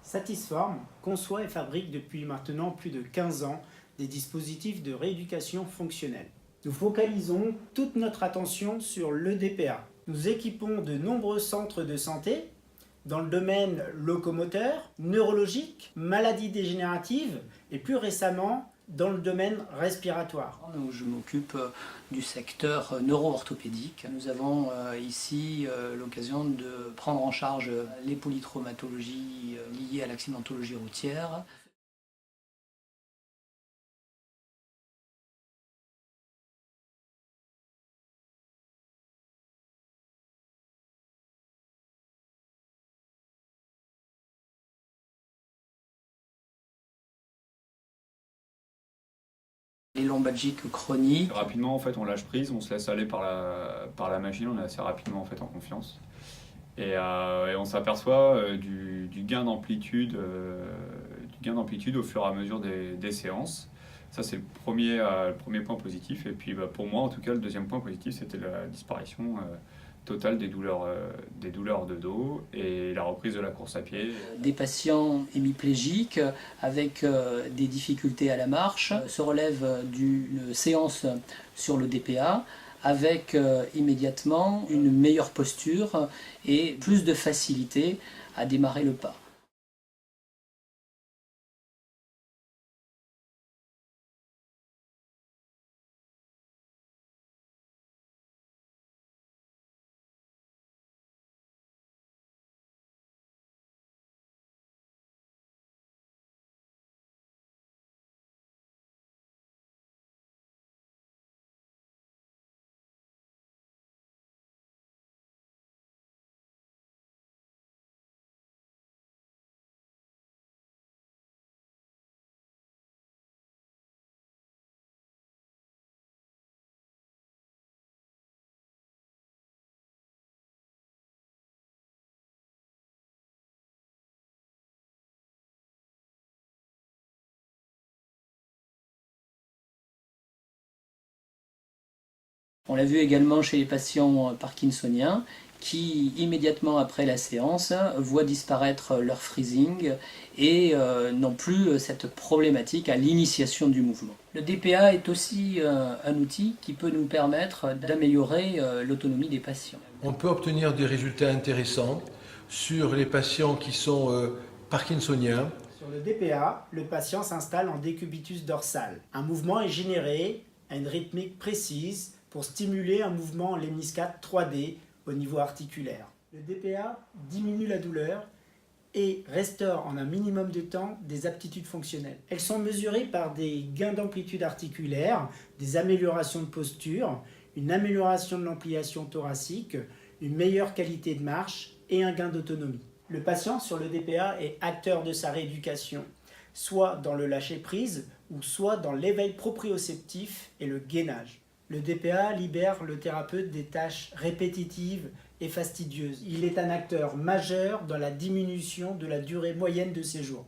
Satisform conçoit et fabrique depuis maintenant plus de 15 ans des dispositifs de rééducation fonctionnelle. Nous focalisons toute notre attention sur l'EDPA. Nous équipons de nombreux centres de santé dans le domaine locomoteur, neurologique, maladies dégénératives et plus récemment dans le domaine respiratoire. Je m'occupe du secteur neuro-orthopédique. Nous avons ici l'occasion de prendre en charge les polytraumatologies liées à l'accidentologie routière. Les lombalgiques chroniques. Rapidement, en fait, on lâche prise, on se laisse aller par la machine, on est assez rapidement en fait en confiance. Et on s'aperçoit du gain d'amplitude au fur et à mesure des séances. Ça, c'est le premier point positif. Et puis, pour moi, en tout cas, le deuxième point positif, c'était la disparition totale des douleurs de dos et la reprise de la course à pied. Des patients hémiplégiques avec des difficultés à la marche se relèvent d'une séance sur le DPA avec immédiatement une meilleure posture et plus de facilité à démarrer le pas. On l'a vu également chez les patients parkinsoniens qui, immédiatement après la séance, voient disparaître leur freezing et n'ont plus cette problématique à l'initiation du mouvement. Le DPA est aussi un outil qui peut nous permettre d'améliorer l'autonomie des patients. On peut obtenir des résultats intéressants sur les patients qui sont parkinsoniens. Sur le DPA, le patient s'installe en décubitus dorsal. Un mouvement est généré à une rythmique précise pour stimuler un mouvement en lemniscate 3D au niveau articulaire. Le DPA diminue la douleur et restaure en un minimum de temps des aptitudes fonctionnelles. Elles sont mesurées par des gains d'amplitude articulaire, des améliorations de posture, une amélioration de l'ampliation thoracique, une meilleure qualité de marche et un gain d'autonomie. Le patient sur le DPA est acteur de sa rééducation, soit dans le lâcher-prise ou soit dans l'éveil proprioceptif et le gainage. Le DPA libère le thérapeute des tâches répétitives et fastidieuses. Il est un acteur majeur dans la diminution de la durée moyenne de séjour.